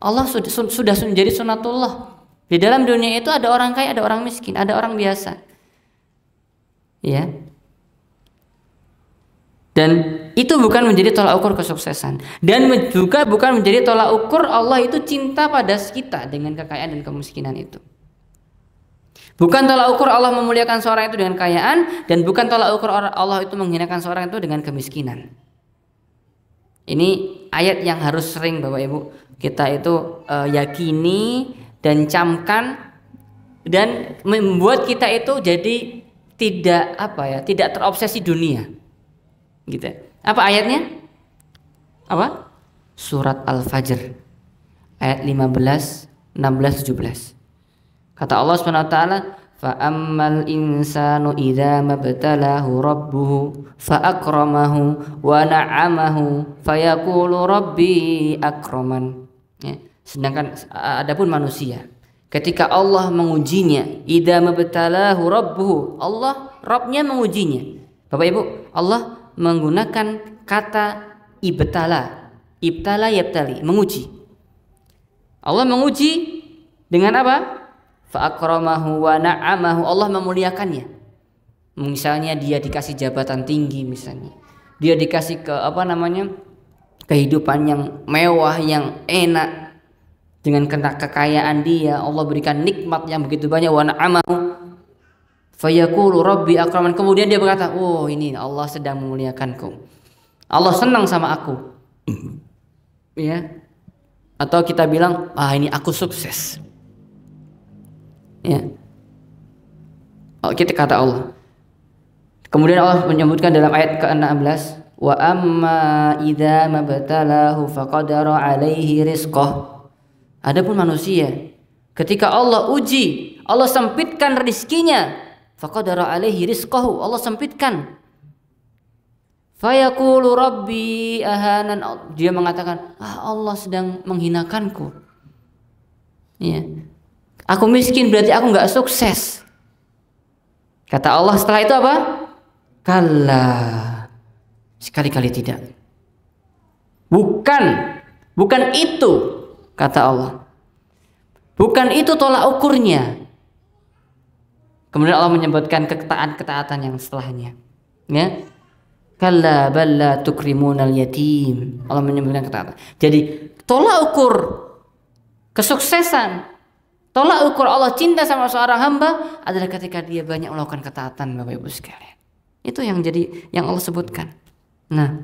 Allah sudah menjadi sunatullah. Di dalam dunia itu ada orang kaya, ada orang miskin, ada orang biasa. Ya. Dan itu bukan menjadi tolak ukur kesuksesan. Dan juga bukan menjadi tolak ukur Allah itu cinta pada kita dengan kekayaan dan kemiskinan itu. Bukan tolak ukur Allah memuliakan seorang itu dengan kekayaan, dan bukan tolak ukur Allah itu menghinakan seorang itu dengan kemiskinan. Ini ayat yang harus sering Bapak Ibu kita itu yakini dan camkan, dan membuat kita itu jadi tidak terobsesi dunia. Gitu. Apa ayatnya? Apa? Surat Al-Fajr ayat 15, 16, 17. Kata Allah Subhanahu wa taala, fa ammal insanu idza mabtalahu rabbuhu fa akramahu wa na'amahu fayaqulu rabbi akraman. Ya. Sedangkan adapun manusia, ketika Allah mengujinya, idza mabtalahu rabbuhu, Allah Rabbnya mengujinya. Bapak Ibu, Allah menggunakan kata ibtala. Ibtala yabtali, menguji. Allah menguji dengan apa? Fa akramahu wa na'amahu, Allah memuliakannya. Misalnya dia dikasih jabatan tinggi, misalnya dia dikasih kehidupan yang mewah, yang enak. Dengan kekayaan dia, Allah berikan nikmat yang begitu banyak. Wa na'amahu fayaqulu rabbi akraman. Kemudian dia berkata, oh ini Allah sedang memuliakanku, Allah senang sama aku. Ya. Atau kita bilang, ini aku sukses. Ya. Kita kata Allah. Kemudian Allah menyebutkan dalam ayat ke-16, wa amma idza mabtalahu faqadara alaihi rizqah. Adapun manusia, ketika Allah uji, Allah sempitkan rizkinya, faqadara alaihi rizqahu, Allah sempitkan. Fayaqulu rabbi ahanan, dia mengatakan, Allah sedang menghinakanku. Ya. Aku miskin berarti aku enggak sukses. Kata Allah setelah itu apa? Kalla, sekali-kali tidak. Bukan itu, kata Allah. Bukan itu tolak ukurnya. Kemudian Allah menyebutkan ketaatan yang setelahnya. Ya. Kalla balla tukrimunal yatim. Allah menyebutkan ketaatan. Jadi tolak ukur kesuksesan, tolak ukur Allah cinta sama seorang hamba adalah ketika dia banyak melakukan ketaatan, Bapak Ibu sekalian. Itu yang Allah sebutkan. Nah,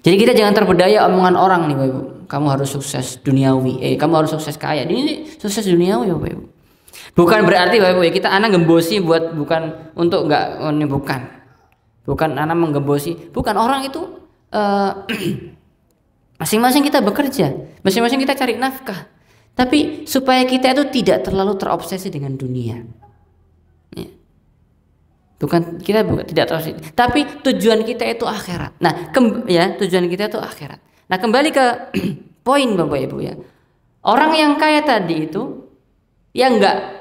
jadi kita jangan terpedaya omongan orang nih Bapak Ibu. Kamu harus sukses duniawi, kamu harus sukses kaya. Ini sukses duniawi Bapak Ibu. Bukan berarti Bapak Ibu kita anak gembosi bukan untuk enggak, ini bukan. Bukan anak menggembosi, bukan. Orang itu masing-masing kita bekerja, masing-masing kita cari nafkah. Tapi supaya kita itu tidak terlalu terobsesi dengan dunia. Ya. Tidak terobsesi. Tapi tujuan kita itu akhirat. Nah, tujuan kita itu akhirat. Nah, kembali ke poin Bapak Ibu ya. Orang yang kaya tadi itu yang enggak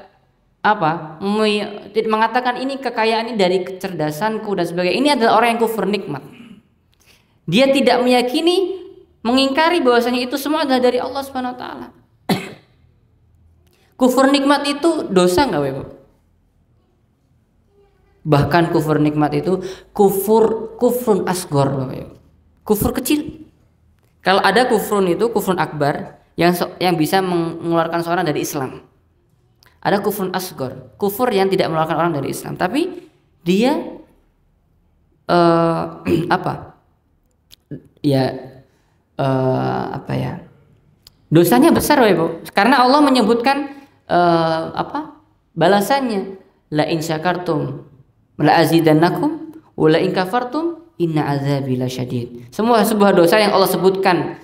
mengatakan ini kekayaan ini dari kecerdasanku dan sebagainya. Ini adalah orang yang kufur nikmat. Dia tidak meyakini, mengingkari bahwasanya itu semua adalah dari Allah Subhanahu wa taala. Kufur nikmat itu dosa nggak, Ibu? Bahkan kufur nikmat itu kufrun asgor, Bapak Ibu. Kufur kecil. Kalau ada kufrun itu kufrun akbar yang bisa mengeluarkan seorang dari Islam. Ada kufrun asgor, kufur yang tidak mengeluarkan orang dari Islam, tapi dia apa? Ya apa ya? Dosanya besar, Bapak Ibu. Karena Allah menyebutkan balasannya, la in syakartum la azidannakum wa la in kafartum inna azabi lasyadid. Sebuah dosa yang Allah sebutkan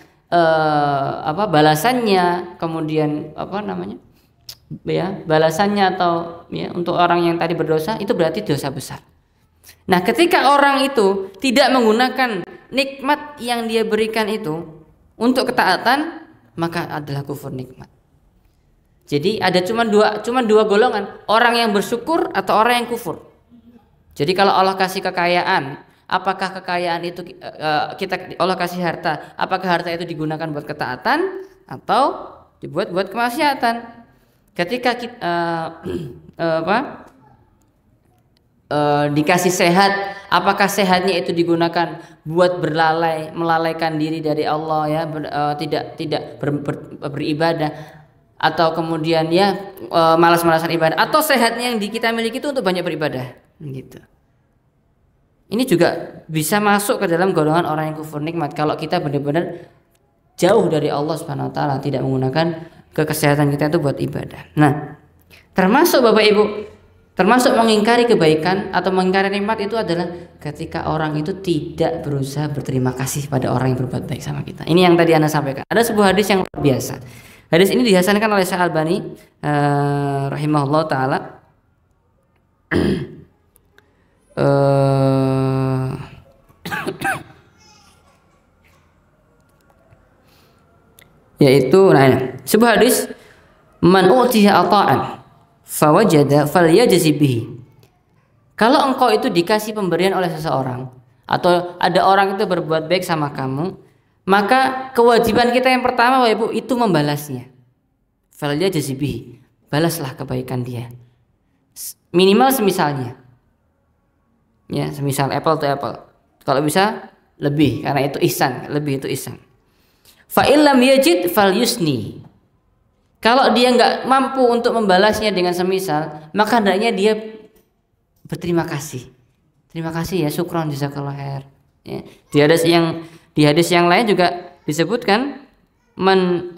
balasannya, kemudian balasannya atau ya untuk orang yang tadi berdosa itu berarti dosa besar. Nah, ketika orang itu tidak menggunakan nikmat yang dia berikan itu untuk ketaatan, maka adalah kufur nikmat. Jadi ada cuma dua golongan, orang yang bersyukur atau orang yang kufur. Jadi kalau Allah kasih kekayaan, apakah kekayaan itu Allah kasih harta, apakah harta itu digunakan buat ketaatan atau dibuat buat kemaksiatan? Ketika dikasih sehat, apakah sehatnya itu digunakan buat melalaikan diri dari Allah ya, tidak beribadah, atau kemudian malas-malasan ibadah, atau sehatnya yang kita miliki itu untuk banyak beribadah gitu. Ini juga bisa masuk ke dalam golongan orang yang kufur nikmat kalau kita benar-benar jauh dari Allah Subhanahu wa taala, tidak menggunakan kesehatan kita itu buat ibadah. Nah, termasuk Bapak Ibu, termasuk mengingkari kebaikan atau mengingkari nikmat itu adalah ketika orang itu tidak berusaha berterima kasih pada orang yang berbuat baik sama kita. Ini yang tadi Anda sampaikan. Ada sebuah hadis yang luar biasa. Hadis ini dihasankan oleh Syekh Albani rahimahullah taala. Yaitu sebuah hadis, man utiya ata'an fawajada falyajzi bihi. Kalau engkau itu dikasih pemberian oleh seseorang atau ada orang itu berbuat baik sama kamu, maka kewajiban kita yang pertama Bapak Ibu itu membalasnya. Falyajzi bihi, balaslah kebaikan dia. Minimal semisalnya. Ya, semisal apple to apple. Kalau bisa lebih, karena itu ihsan, lebih itu ihsan. Fa illam yajid falyusni. Kalau dia nggak mampu untuk membalasnya dengan semisal, maka hendaknya dia berterima kasih. Terima kasih ya, syukron jazakallahu khair. Ya. Di hadis yang lain juga disebutkan man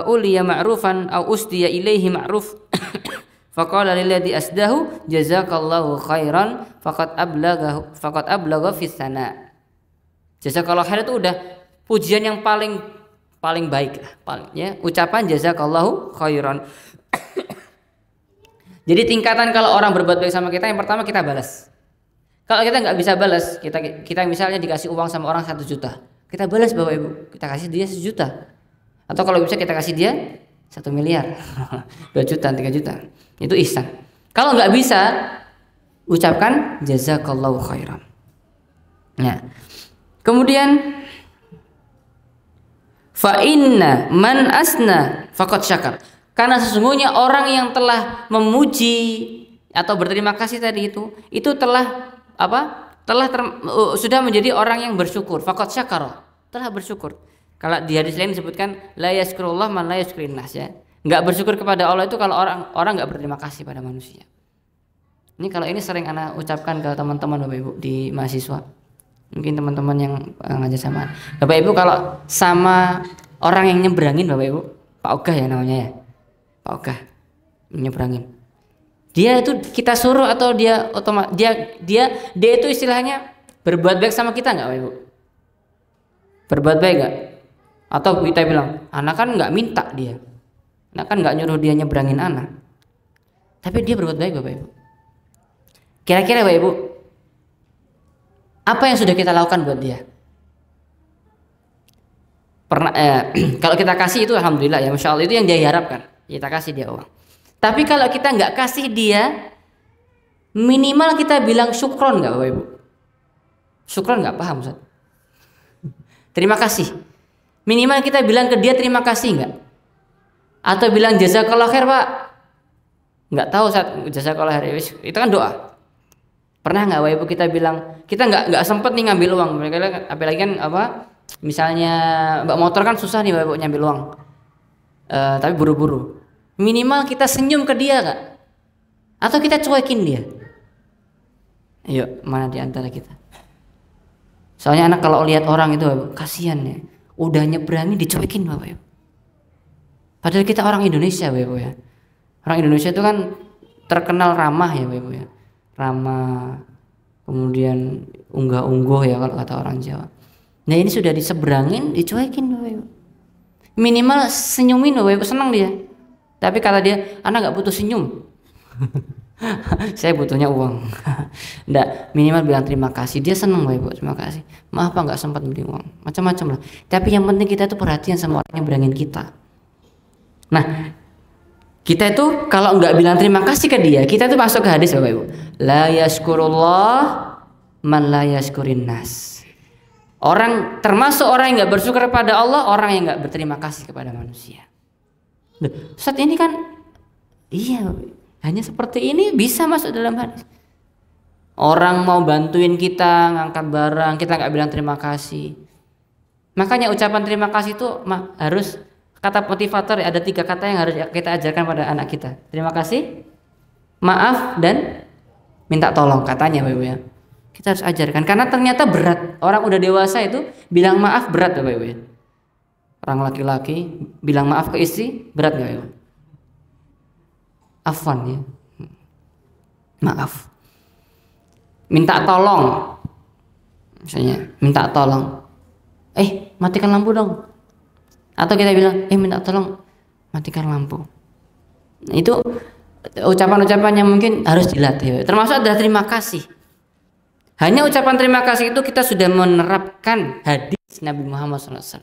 uliya ma'rufan au usdiya ilaihi ma'ruf faqala lilladzi asdahu jazakallahu khairan faqad ablagha fis sana. Jazakallahu khair itu udah pujian yang paling baik lah, ucapan jazakallahu khairan. Jadi tingkatan kalau orang berbuat baik sama kita, yang pertama kita balas. Kalau kita nggak bisa balas, kita misalnya dikasih uang sama orang 1 juta, kita balas Bapak Ibu, kita kasih dia 1 juta. Atau kalau bisa kita kasih dia 1 miliar, 2 juta, 3 juta. Itu ihsan. Kalau nggak bisa, ucapkan jazakallahu khairan. Nah, kemudian fa inna man asna faqad syakar. Karena sesungguhnya orang yang telah memuji atau berterima kasih tadi itu telah sudah menjadi orang yang bersyukur. Faqad syakara, telah bersyukur. Kalau di hadis lain disebutkan la yaskurullah man la yaskurin nas ya. Enggak bersyukur kepada Allah itu kalau orang enggak berterima kasih pada manusia. Ini kalau ini sering ana ucapkan ke teman-teman Bapak Ibu di mahasiswa. Mungkin teman-teman yang ngajar sama Bapak Ibu, kalau sama orang yang nyebrangin Bapak Ibu, Pak Ogah ya namanya ya, Pak Ogah nyebrangin, dia itu kita suruh atau dia itu istilahnya berbuat baik sama kita nggak Bapak Ibu? Berbuat baik nggak? Atau kita bilang anak kan nggak minta dia, anak kan nggak nyuruh dia nyebrangin anak, tapi dia berbuat baik Bapak Ibu. Kira-kira Bapak Ibu, apa yang sudah kita lakukan buat dia? Pernah kalau kita kasih itu alhamdulillah ya, masya Allah, itu yang dia harapkan, kita kasih dia uang. Tapi kalau kita nggak kasih dia, minimal kita bilang syukron nggak Bapak Ibu? Syukron nggak, paham Ustaz? Terima kasih. Minimal kita bilang ke dia terima kasih nggak? Atau bilang jazakallah khair Pak. Nggak tahu saat jazakallah khair itu kan doa. Pernah nggak Bapak Ibu kita bilang kita nggak sempet nih ngambil uang, apalagi kan misalnya mbak motor kan susah nih Bapak Ibu ngambil uang, tapi buru-buru. Minimal kita senyum ke dia nggak? Atau kita cuekin dia? Ayo, mana di antara kita? Soalnya anak kalau lihat orang itu kasihan ya, udah nyebrangin dicuekin Bapak Ibu. Padahal kita orang Indonesia Bapak Ibu ya. Orang Indonesia itu kan terkenal ramah ya Bapak Ibu ya. Ramah, kemudian unggah-ungguh ya kalau kata orang Jawa. Nah ini sudah diseberangin, dicuekin Bapak Ibu. Minimal senyumin Bapak Ibu, senang dia. Tapi kata dia, anak nggak butuh senyum. Saya butuhnya uang. Nggak, minimal bilang terima kasih. Dia senang Bapak Ibu, terima kasih. Maaf Pak nggak sempat beli uang. Macam-macam lah. Tapi yang penting kita tuh perhatian sama orang yang berangin kita. Nah, kita itu kalau nggak bilang terima kasih ke dia, kita tuh masuk ke hadis Bapak Ibu. La yaskurullah man la yaskurin nas. Termasuk orang yang nggak bersyukur kepada Allah, orang yang nggak berterima kasih kepada manusia. Saat ini kan, iya, hanya seperti ini bisa masuk dalam hadis. Orang mau bantuin kita ngangkat barang, kita nggak bilang terima kasih. Makanya ucapan terima kasih itu harus kata motivator, ada 3 kata yang harus kita ajarkan pada anak kita. Terima kasih, maaf, dan minta tolong katanya Bapak Ibu ya. Kita harus ajarkan karena ternyata berat. Orang udah dewasa itu bilang maaf berat Bapak Ibu ya. Orang laki-laki bilang maaf ke istri berat nggak Ibu? Afwan ya. Maaf. Minta tolong. Misalnya minta tolong. Matikan lampu dong. Atau kita bilang, minta tolong matikan lampu. Nah, itu ucapan-ucapan yang mungkin harus dilatih. Termasuk adalah terima kasih. Hanya ucapan terima kasih itu kita sudah menerapkan hadis Nabi Muhammad SAW.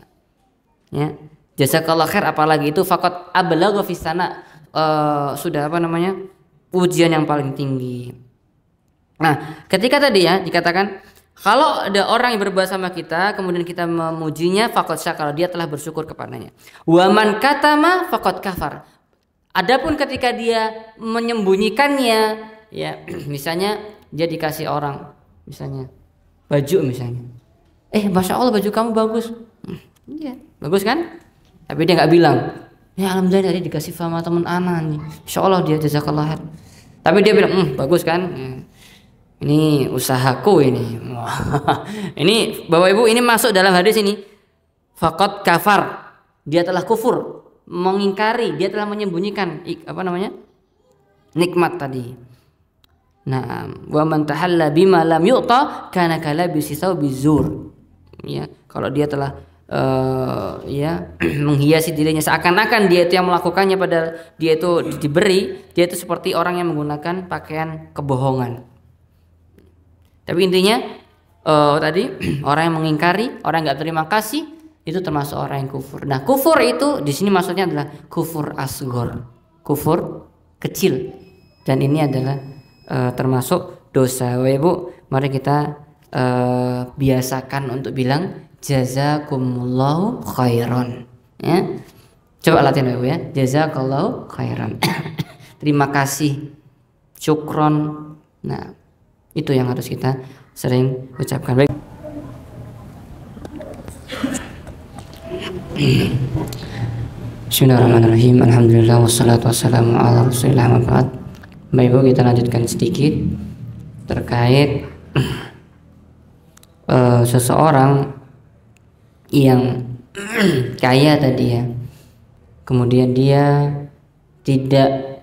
Ya, jazakallah khair, apalagi itu faqat ablagha fi sana, sudah ujian yang paling tinggi. Nah, ketika tadi ya dikatakan kalau ada orang yang berbuat sama kita, kemudian kita memujinya, faqad syakara, dia telah bersyukur kepadanya. Wa man katama faqad kafar. Adapun ketika dia menyembunyikannya, ya misalnya dia dikasih orang, misalnya baju misalnya, masya Allah baju kamu bagus, iya bagus kan? Tapi dia nggak bilang, ya alhamdulillah tadi dikasih sama teman anak nih, insya Allah dia jazakallah khair. Tapi dia bilang, bagus kan? Ini usahaku ini. Ini Bapak Ibu, ini masuk dalam hadis ini. Faqad kafar. Dia telah kufur, mengingkari, dia telah menyembunyikan nikmat tadi. Nah, wa man tahalla bima lam yu'ta kana kalabisi bizur. Ya, kalau dia telah menghiasi dirinya seakan-akan dia itu yang melakukannya padahal dia itu diberi, dia itu seperti orang yang menggunakan pakaian kebohongan. Tapi intinya tadi orang yang mengingkari, orang yang nggak terima kasih itu termasuk orang yang kufur. Nah, kufur itu di sini maksudnya adalah kufur asghar, kufur kecil, dan ini adalah termasuk dosa. Ibu, mari kita biasakan untuk bilang jazakumullahu khairan. Ya, coba latihan Ibu ya, jazakallahu khairan. Terima kasih, syukron. Nah, itu yang harus kita sering ucapkan. Baik. Bismillahirrahmanirrahim. Alhamdulillah wassalatu wassalamu ala Rasulillah wa ba'd. Baik Ibu, kita lanjutkan sedikit terkait seseorang yang kaya tadi ya. Kemudian dia tidak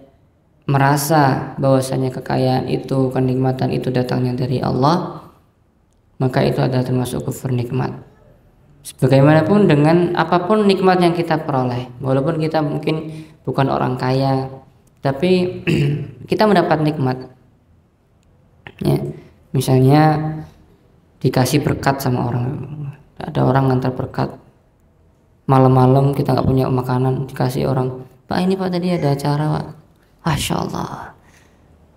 merasa bahwasanya kekayaan itu, kenikmatan itu datangnya dari Allah, maka itu adalah termasuk kufur nikmat. Bagaimanapun dengan apapun nikmat yang kita peroleh, walaupun kita mungkin bukan orang kaya, tapi kita mendapat nikmat. Ya, misalnya dikasih berkat sama orang, ada orang ngantar berkat, malam-malam kita nggak punya makanan, dikasih orang, Pak ini Pak tadi ada acara Pak. Masya Allah,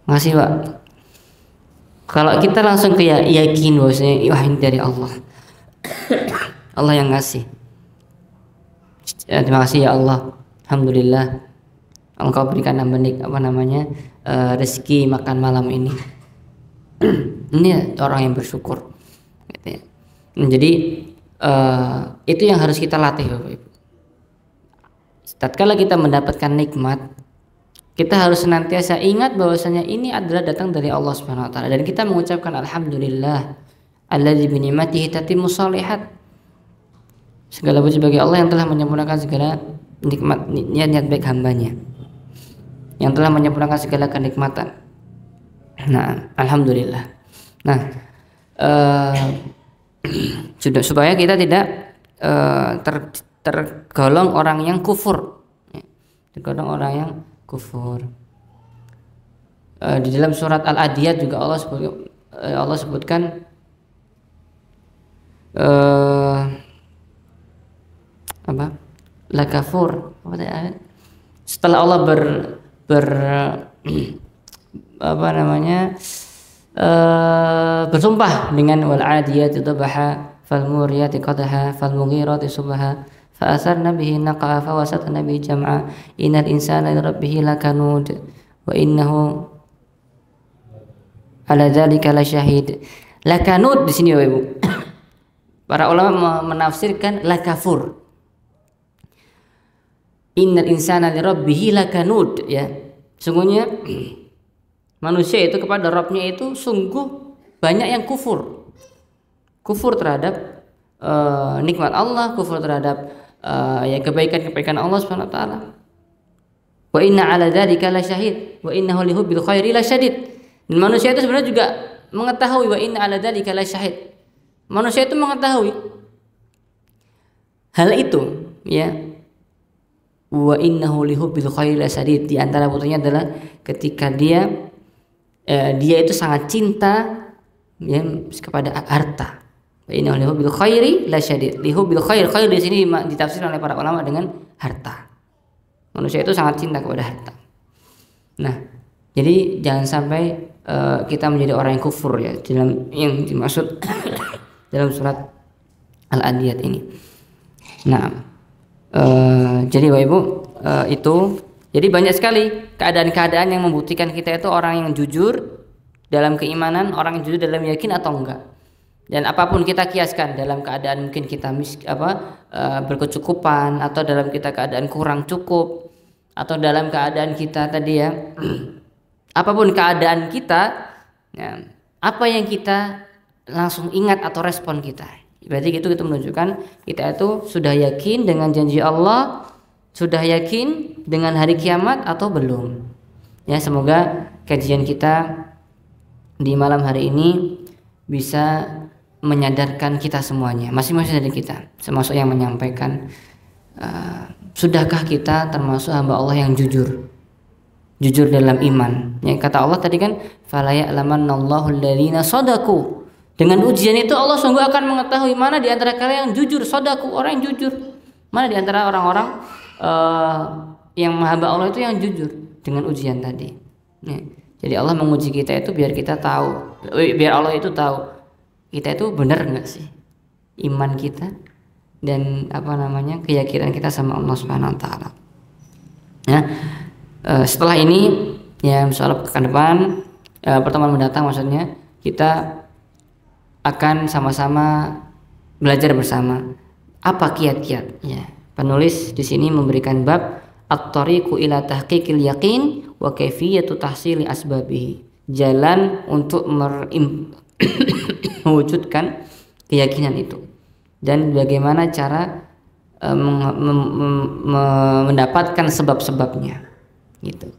ngasih Pak. Kalau kita langsung yakin bahwasanya ini dari Allah, Allah yang ngasih. Ya, terima kasih ya Allah, Alhamdulillah Engkau berikan rezeki makan malam ini. Ini orang yang bersyukur gitu ya. Jadi itu yang harus kita latih Bapak Ibu. Tatkala kita mendapatkan nikmat, kita harus senantiasa ingat bahwasanya ini adalah datang dari Allah Subhanahu wa taala, dan kita mengucapkan alhamdulillah alladzi bi ni'matihi tatimmu shalihat. Segala puji bagi Allah yang telah menyempurnakan segala niat baik hambanya, yang telah menyempurnakan segala kenikmatan. Nah, alhamdulillah. Nah, supaya kita tidak tergolong orang yang kufur, tergolong orang yang kufur. Di dalam surat Al-Adiyat juga Allah sebutkan la kafur. Setelah Allah bersumpah dengan wal adiyati dhabha fal muriyati qadha fal mughirati subha fa asarna bihi naqa fa wasatna bihi jam'a innal insana li rabbih lakanud wa innahu ala dzalika lasyahid. Lakanud di sini Bapak Ibu. Para ulama menafsirkan lakafur. Innal insana li rabbih lakanud, ya. Sungguhnya manusia itu kepada Rabbnya itu sungguh banyak yang kufur. Kufur terhadap nikmat Allah, kufur terhadap kebaikan-kebaikan Allah Subhanahu wa taala. Wa inna ala dzalika lasyahid wa innahu lihubbil khairi lasyadid. Dan manusia itu sebenarnya juga mengetahui wa inna ala dzalika lasyahid. Manusia itu mengetahui hal itu, ya. Wa innahu lihubbil khairi lasyadid. Di antara buktinya adalah ketika dia itu sangat cinta, ya, kepada harta. Wa innahu lihubbil khairi lasyadid. Lihubbil khair di sini ditafsirkan oleh para ulama dengan harta. Manusia itu sangat cinta kepada harta. Nah, jadi jangan sampai kita menjadi orang yang kufur, ya, dalam yang dimaksud dalam surat Al-Adiyat ini. Nah, jadi Bapak Ibu, itu jadi banyak sekali keadaan-keadaan yang membuktikan kita itu orang yang jujur dalam keimanan, orang yang jujur dalam yakin atau enggak. Dan apapun kita kiaskan, dalam keadaan mungkin kita berkecukupan, atau dalam kita keadaan kurang cukup, atau dalam keadaan kita tadi, ya, apapun keadaan kita, ya, apa yang kita langsung ingat atau respon kita. Berarti itu menunjukkan kita itu sudah yakin dengan janji Allah, sudah yakin dengan hari kiamat atau belum. Ya, semoga kajian kita di malam hari ini bisa menyadarkan kita semuanya, masing-masing dari kita, termasuk yang menyampaikan, sudahkah kita termasuk hamba Allah yang jujur dalam iman. Ya, kata Allah tadi kan, fala ya'lamannallahu alladziina shadaqu. Dengan ujian itu Allah sungguh akan mengetahui mana di antara kalian yang jujur, shadaqu, orang yang jujur. Mana di antara orang-orang yang hamba Allah itu yang jujur dengan ujian tadi. Ya, jadi Allah menguji kita itu biar kita tahu, biar Allah itu tahu kita itu benar enggak sih iman kita dan keyakinan kita sama Allah Subhanahu wa taala. Ya, setelah ini, ya, soal pekan depan, pertemuan mendatang maksudnya, kita akan sama-sama belajar bersama apa kiat-kiat. Ya, penulis di sini memberikan bab at-tariqu ila tahqiqil yaqin wa kaifiyatu tahsili asbabihi. Jalan untuk mewujudkan keyakinan itu dan bagaimana cara mendapatkan sebab-sebabnya, gitu.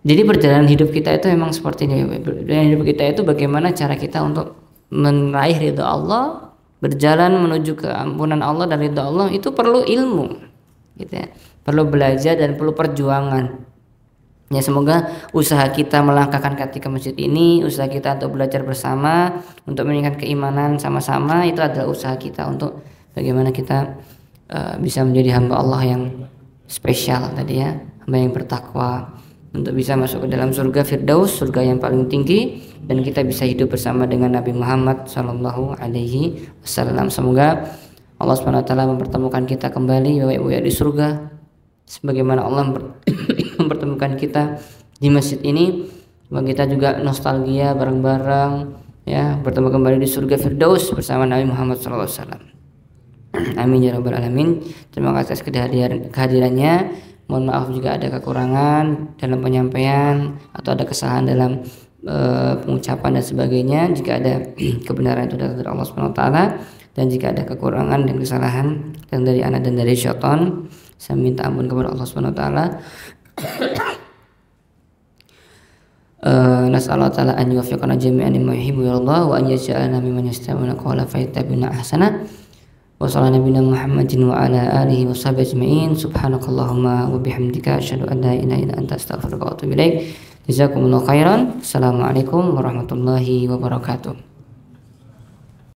Jadi perjalanan hidup kita itu memang seperti ini. Perjalanan hidup kita itu bagaimana cara kita untuk meraih ridha Allah, berjalan menuju keampunan Allah dan ridha Allah, itu perlu ilmu, gitu ya. Perlu belajar dan perlu perjuangan. Ya, semoga usaha kita melangkahkan kaki ke masjid ini, usaha kita untuk belajar bersama, untuk meningkatkan keimanan sama-sama, itu adalah usaha kita untuk bagaimana kita bisa menjadi hamba Allah yang spesial tadi, ya, hamba yang bertakwa, untuk bisa masuk ke dalam surga Firdaus, surga yang paling tinggi, dan kita bisa hidup bersama dengan Nabi Muhammad sallallahu alaihi wasallam. Semoga Allah Subhanahu wa taala mempertemukan kita kembali Bapak Ibu ya di surga, sebagaimana Allah mempertemukan kita di masjid ini. Semoga kita juga nostalgia bareng-bareng ya, bertemu kembali di surga Firdaus bersama Nabi Muhammad SAW. Amin ya rabbal alamin. Terima kasih atas kehadirannya. Mohon maaf jika ada kekurangan dalam penyampaian atau ada kesalahan dalam pengucapan dan sebagainya. Jika ada kebenaran itu dari Allah Subhanahu wa taala, dan jika ada kekurangan dan kesalahan yang dari anak dan dari syaitan, saya minta ampun kepada Allah Subhanahu wa taala. Nas'alullah ta'ala an yuwaffiqana jami'an lima yuhibbu yardah wa an yaj'alana mimman yastami'una qawla fayattabi'una ahsana. Wa sallallahu nabiyina Muhammadin wa ala alihi wa sahbihi ajma'in. Subhanakallahumma wa bihamdika asyhadu an la ilaha illa anta astaghfiruka wa atubu ilaik. Jazakumullahu khairan. Assalamualaikum warahmatullahi wabarakatuh.